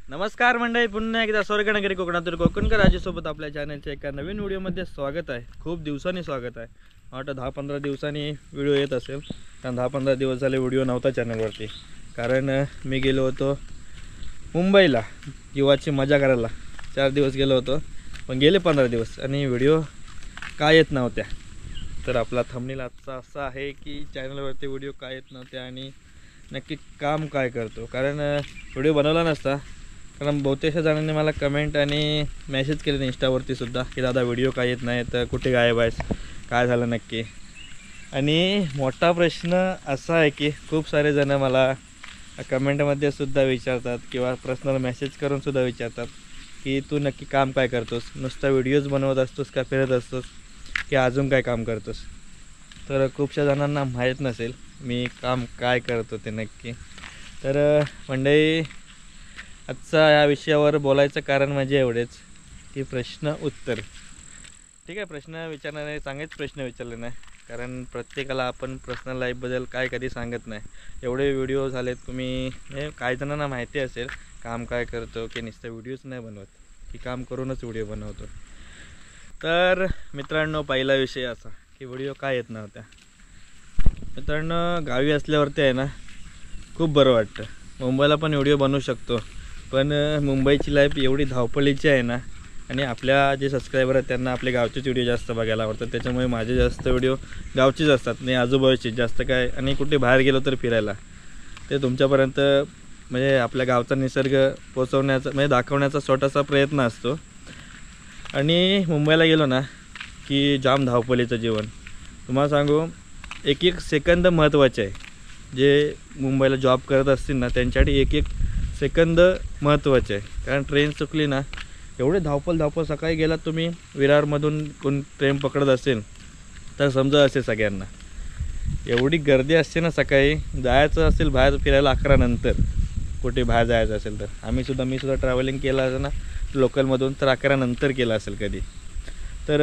नमस्कार मंडळी, पुन्हा एकदा स्वर्गनगरी कोकणातून कोकणकर राजेसोबत आपल्या चॅनलच्या एका नवीन व्हिडिओमध्ये स्वागत आहे। खूप दिवसांनी स्वागत आहे। वाटतं 10-15 दिवसांनी व्हिडिओ येत असेल, कारण 10-15 दिवस झाले व्हिडिओ नव्हता चॅनलवरती। कारण मी गेलो होतो मुंबईला जीवाची मजा करायला। 4 दिवस गेलो होतो, पण गेले 15 दिवस आणि व्हिडिओ काय येत नव्हत्या। तर आपला थंबनेल आजचा असा आहे की चॅनलवरती व्हिडिओ काय येत नव्हत्या आणि नक्की काम काय करतो। कारण व्हिडिओ बनवला नसता, कारण बहुतेकशा जणांनी मला कमेंट आणि मेसेज केले इंस्टावरती सुद्धा की दादा व्हिडिओ काय येत नाही, तर कुठे गायब आहेस, काय झालं नक्की। आणि मोठा प्रश्न असा आहे की खूप सारे जण मला कमेंटमध्ये सुद्धा विचारतात किंवा पर्सनल मेसेज करून सुद्धा विचारतात की तू नक्की काम काय करतोस, नुसता व्हिडिओज बनवत असतोस का फिरत असतोस की अजून काय काम करतोस। तर खूपशा जणांना माहीत नसेल मी काम काय करतो ते नक्की। तर मंडळी, आजचा या विषयावर बोलायचं कारण म्हणजे एवढेच की प्रश्न उत्तर। ठीक आहे, प्रश्न विचारणारे चांगलेच प्रश्न विचारले नाही, कारण प्रत्येकाला आपण पर्सनल लाईफबद्दल काय कधी सांगत नाही। एवढे व्हिडिओ झालेत, तुम्ही हे काही जणांना माहिती असेल काम काय करतो की नुसतं व्हिडिओज नाही बनवत, की काम करूनच व्हिडिओ बनवतो। तर मित्रांनो, पहिला विषय असा की व्हिडिओ काय येत नव्हत्या। मित्रांनो, गावी असल्यावरती आहे ना खूप बरं वाटतं। मुंबईला पण व्हिडिओ बनवू शकतो, पण मुंबईची लाईफ एवढी धावपळीची आहे ना, आणि आपल्या जे सबस्क्रायबर आहेत त्यांना आपले गावचेच व्हिडिओ जास्त बघायला आवडतात। त्याच्यामुळे माझे जास्त व्हिडिओ गावचेच असतात, नाही आजूबाजूचे जास्त काय। आणि कुठे बाहेर गेलो तर फिरायला ते तुमच्यापर्यंत म्हणजे आपल्या गावचा निसर्ग पोचवण्याचा म्हणजे दाखवण्याचा छोटासा प्रयत्न असतो। आणि मुंबईला गेलो ना की जाम धावपळीचं जीवन। तुम्हाला सांगू, एक एक सेकंद महत्त्वाचे आहे। जे मुंबईला जॉब करत असतील ना त्यांच्यासाठी एक एक सेकंद महत्त्वाचे आहे, कारण ट्रेन चुकली ना एवढे धावपळ। सकाळी गेलात तुम्ही विरारमधून कोण ट्रेन पकडत असेल तर समजा असेल सगळ्यांना एवढी गर्दी असते ना। सकाळी जायचं असेल बाहेर फिरायला 11 नंतर, कुठे बाहेर जायचं असेल तर मी सुद्धा ट्रॅव्हलिंग केलं असेल ना लोकलमधून, तर 11 नंतर केलं असेल कधी। तर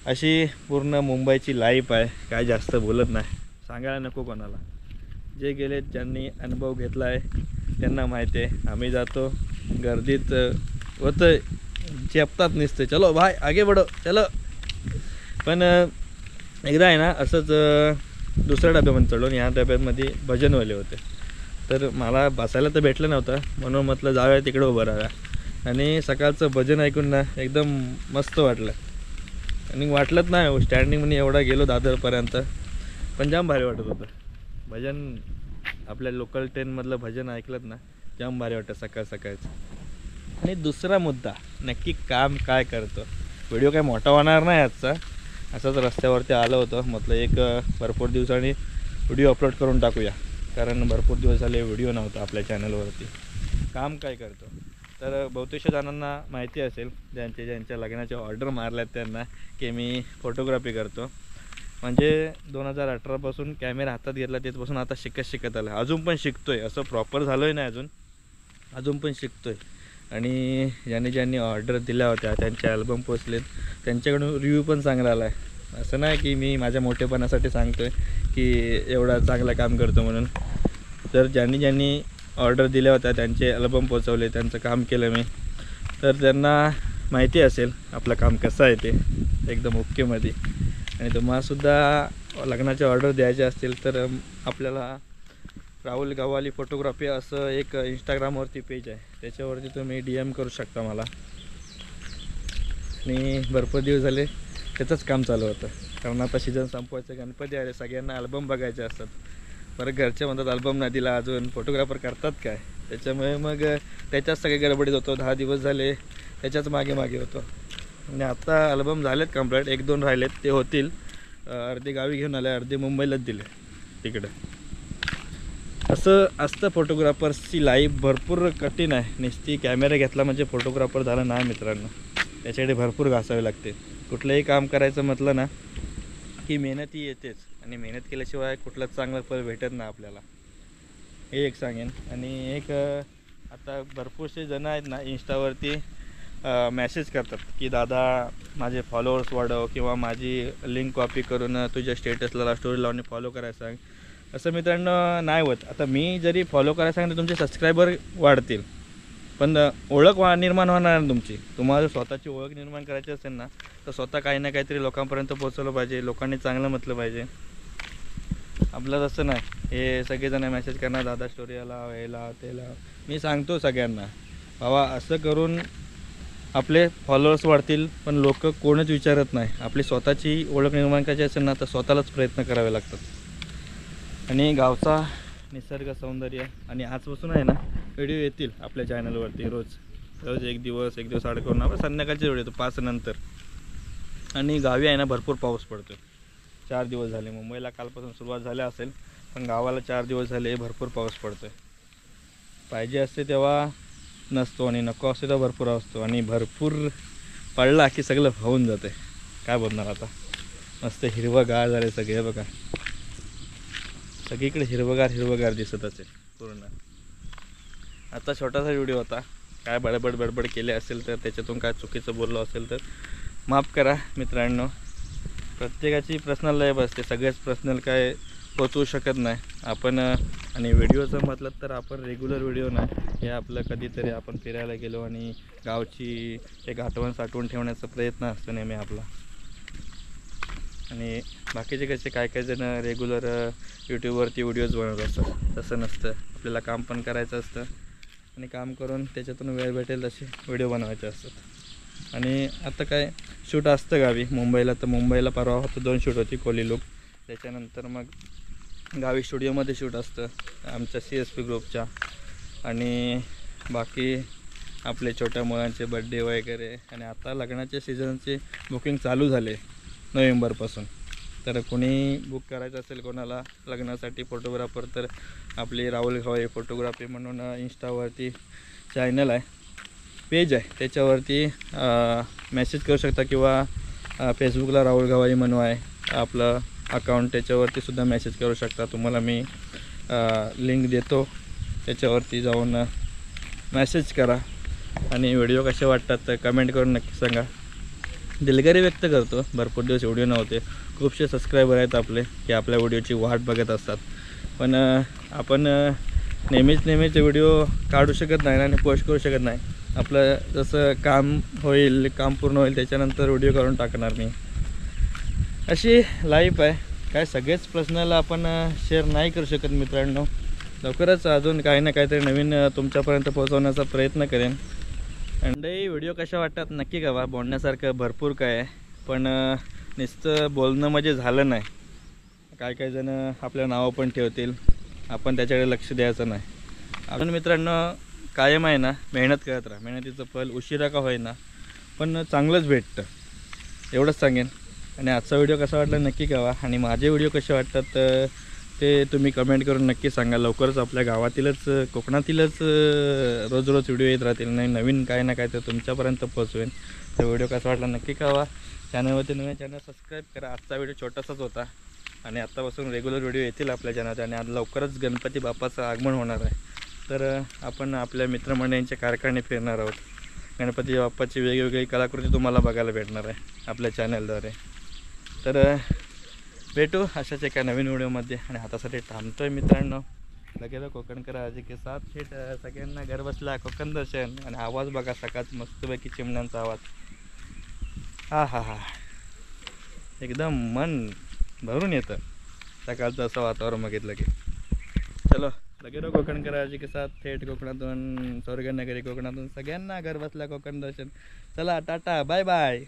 अशी पूर्ण मुंबईची लाईफ आहे, काय जास्त बोलत नाही, सांगायला नको कोणाला। जे गेले ज्यांनी अनुभव घेतला आहे त्यांना माहिती आहे। आम्ही जातो गर्दीत होतं चेपतात नुसते, चलो भाई आगे बढो चलो। पण एकदा आहे ना असंच दुसऱ्या डब्यामध्ये चढलो, या डब्यामध्ये भजनवाले होते। तर मला बसायला तर भेटलं नव्हतं, म्हणून म्हटलं जाऊया तिकडे उभं राहा। आणि सकाळचं भजन ऐकून ना एकदम मस्त वाटलं, आणि वाटलंच नाही स्टँडिंग म्हणून एवढा गेलो दादरपर्यंत, पण जाम भारी वाटत होतं भजन। आपल्या लोकल ट्रेनमधलं भजन ऐकलं ना जाम भारी वाटतं सकाळ सकाळचं। आणि दुसरा मुद्दा, नक्की काम काय करतो। व्हिडिओ काय मोठा होणार नाही आजचा, असंच रस्त्यावरती आलं होतं, म्हटलं एक भरपूर दिवसांनी व्हिडिओ अपलोड करून टाकूया, कारण भरपूर दिवस झाले व्हिडिओ नव्हता आपल्या चॅनलवरती। काम काय करतो, तर बहुतेकशा जणांना माहिती असेल ज्यांच्या लग्नाच्या ऑर्डर मारल्यात त्यांना की मी फोटोग्राफी करतो। म्हणजे 2018पासून कॅमेरा हातात घेतला तेव्हापासून आता शिकत आलं, अजून पण शिकतोय। असं प्रॉपर झालं आहे नाही अजून पण शिकतोय। आणि ज्यांनी ऑर्डर दिल्या होत्या त्यांचे अल्बम पोचलेत, त्यांच्याकडून रिव्ह्यू पण चांगला आला आहे। असं नाही की मी माझ्या मोठेपणासाठी सांगतो आहे की एवढा चांगलं काम करतो म्हणून। तर ज्यांनी ऑर्डर दिल्या होत्या त्यांचे अल्बम पोचवले, त्यांचं काम केलं मी, तर त्यांना माहिती असेल आपलं काम कसं आहे ते एकदम ओकेमध्ये। आणि तुम्हालासुद्धा लग्नाचे ऑर्डर द्यायचे असतील तर आपल्याला राहुल गव्हाली फोटोग्राफी असं एक इंस्टाग्रामवरती पेज आहे, त्याच्यावरती तुम्ही DM करू शकता मला। आणि भरपूर दिवस झाले त्याचंच काम चालू होतं, कारण आता सीझन संपवायचं, गणपती आले, सगळ्यांना अल्बम बघायचे असतात। परत घरचे म्हणतात अल्बम नाही दिला अजून, फोटोग्राफर करतात काय। त्याच्यामुळे मग त्याच्याच सगळे गडबडीत होतो, 10 दिवस झाले त्याच्याच मागे होतो। आणि आता अल्बम झालेत कंप्लीट, 1-2 राहिलेत, ते होतील। अर्धे गावी घेऊन आले, अर्धे मुंबईलाच दिले तिकडं। असं असतं फोटोग्राफर्सची लाईफ, भरपूर कठीण आहे। नुसती कॅमेरा घेतला म्हणजे फोटोग्राफर झाला नाही मित्रांनो, त्याच्याकडे भरपूर घासावे लागते। कुठलंही काम करायचं म्हटलं ना की मेहनत ही येतेच, आणि मेहनत केल्याशिवाय कुठलंच चांगलं फळ भेटत नाही आपल्याला, हे एक सांगेन। आणि एक आता भरपूरसे जण आहेत ना इंस्टावरती मेसेज करतात की दादा माझे फॉलोअर्स वाढव, किंवा माझी लिंक कॉपी करून तुझ्या स्टेटसला स्टोरी लावून फॉलो करायला सांग। असं मित्रांनो नाही होत। आता मी जरी फॉलो करायला सांगितलं तुमचे सबस्क्रायबर वाढतील, पण ओळख निर्माण होणार ना तुमची. तुम्हाला स्वतःची ओळख निर्माण करायची असेल ना तर स्वतः काही ना काहीतरी लोकांपर्यंत पोहोचवलं पाहिजे, लोकांनी चांगलं म्हटलं पाहिजे. आपलं तसं नाही, हे सगळेजण मेसेज करणार दादा स्टोरी लाव, हे लाव ते लाव. मी सांगतो सगळ्यांना बाबा असं करून आपले फॉलोअर्स वाढतील, पण लोक कोणच विचारत नाही. आपली स्वतःची ओळख निर्माण करायची असेल ना तर स्वतःलाच प्रयत्न करावे लागतात. आणि गावचा निसर्ग सौंदर्य, आणि आजपासून आहे ना व्हिडिओ येतील आपल्या चॅनलवरती रोज एक दिवस आड करून आपण संध्याकाळचे व्हिडिओ येतो 5 नंतर. आणि गावी आहे ना भरपूर पाऊस पडतो. 4 दिवस झाले, मुंबईला कालपासून सुरुवात झाल्या असेल, पण गावाला 4 दिवस झाले भरपूर पाऊस पडतो आहे. पाहिजे असते तेव्हा नसतो आणि नको असते तर भरपूर असतो. आणि भरपूर पडला की सगळं होऊन जाते. काय बोलणार आता. मस्त हिरवंगार झाले सगळे बघा, सगळीकडे हिरवंगार दिसत असेल पूर्ण. आता छोटासा व्हिडिओ होता, काय बडबड केले असेल तर त्याच्यातून काय चुकीचं बोललो असेल तर माफ करा मित्रांनो. प्रत्येकाची पर्सनल लाईफ असते, सगळेच पर्सनल काय पोचवू शकत नाही आपण. आणि व्हिडिओचं म्हटलं तर आपण रेग्युलर व्हिडिओ नाही, हे आपलं कधीतरी आपण फिरायला गेलो आणि गावची एक आठवण साठवून ठेवण्याचा प्रयत्न असतो नेहमी आपला. आणि बाकीचे कसे काय जण रेग्युलर यूट्यूबवरती व्हिडिओज बनवत असतात, तसं नसतं. आपल्याला काम पण करायचं असतं आणि काम करून त्याच्यातून वेळ भेटेल तसे व्हिडिओ बनवायचे असतात. आणि आता काय शूट असतं गावी, मुंबईला परवा होतं 2 शूट होती कोली लुक. त्याच्यानंतर मग गावी स्टुडिओमध्ये शूट असतं आमच्या CSP ग्रुपच्या. आणि बाकी आपले छोट्या मुलांचे बड्डे वगैरे. आणि आता लग्नाच्या सीझनचे बुकिंग चालू झाले नोव्हेंबरपासून. तर कोणी बुक करायचं असेल कोणाला लग्नासाठी फोटोग्राफर तर आपली राहुल घावाई फोटोग्राफी म्हणून इंस्टावरती चॅनल आहे, पेज आहे, त्याच्यावरती मेसेज करू शकता. किंवा फेसबुकला राहुल घावाई म्हणून आहे आपलं अकाउंट, त्याच्यावरती सुद्धा मेसेज करू शकता. तुम्हाला मी लिंक देतो, त्याच्यावरती जाऊन मेसेज करा. आणि व्हिडिओ कसे वाटतात तर कमेंट करून नक्की सांगा. दिलगिरी व्यक्त करतो, भरपूर दिवस व्हिडिओ नव्हते. खूपसे सबस्क्रायबर आहेत आपले की आपल्या व्हिडिओची वाट बघत असतात, पण आपण नेहमीच व्हिडिओ काढू शकत नाही आणि पोस्ट करू शकत नाही. आपलं जसं काम पूर्ण होईल त्याच्यानंतर व्हिडिओ करून टाकणार मी. अशी लाईफ आहे. काय सगळेच पर्सनल आपण शेअर नाही करू शकत मित्रांनो. लवकरच अजून काही ना काहीतरी नवीन तुमच्यापर्यंत पोहोचवण्याचा प्रयत्न करेन. आणि व्हिडिओ कशा वाटतात नक्की कळवा. बोलण्यासारखं भरपूर काय आहे, पण नुसतं बोलणं म्हणजे झालं नाही. काय जण आपल्या नावं पण ठेवतील, आपण त्याच्याकडे लक्ष द्यायचं नाही. आपण मित्रांनो कायम आहे ना मेहनत करत राहा. मेहनतीचं फळ उशिरा का होईना पण चांगलंच भेटतं, एवढंच सांगेन. आणि आजचा व्हिडिओ कसा वाटला नक्की कळवा. आणि माझे व्हिडिओ कसे वाटतात ते तुम्ही कमेंट करून नक्की सांगा. लवकरच आपल्या गावातीलच कोकणातीलच रोज व्हिडिओ येत राहतील. नवीन काय ना काय तर तुमच्यापर्यंत पोहोचवेन. तर व्हिडिओ कसा वाटला नक्की कळवा. चॅनलवरती नवीन चॅनल सबस्क्राईब करा. आजचा व्हिडिओ छोटासाच होता आणि आत्तापासून रेग्युलर व्हिडिओ येतील आपल्या चॅनलवर. आणि आज लवकरच गणपती बाप्पाचं आगमन होणार आहे, तर आपण आपल्या मित्रमंडळींचे कारखाने फिरणार आहोत. गणपती बाप्पाची वेगवेगळी कलाकृती तुम्हाला बघायला भेटणार आहे आपल्या चॅनलद्वारे. तर भेटू अशाच एका नवीन व्हिडिओमध्ये. आणि हातासाठी थांबतोय मित्रांनो. लगेच कोकणकर आजी के साथ थेट सगळ्यांना घर बसला कोकण दर्शन. आणि आवाज बघा सकाळच मस्तपैकी चिमण्यांचा आवाज. हा एकदम मन भरून येतं सकाळचं असं वातावरण बघितलं की. चलो लगेच कोकणकर आजी के साथ थेट कोकणातून स्वर्गनगरी कोकणातून सगळ्यांना घर बसला कोकण दर्शन. चला टाटा बाय बाय.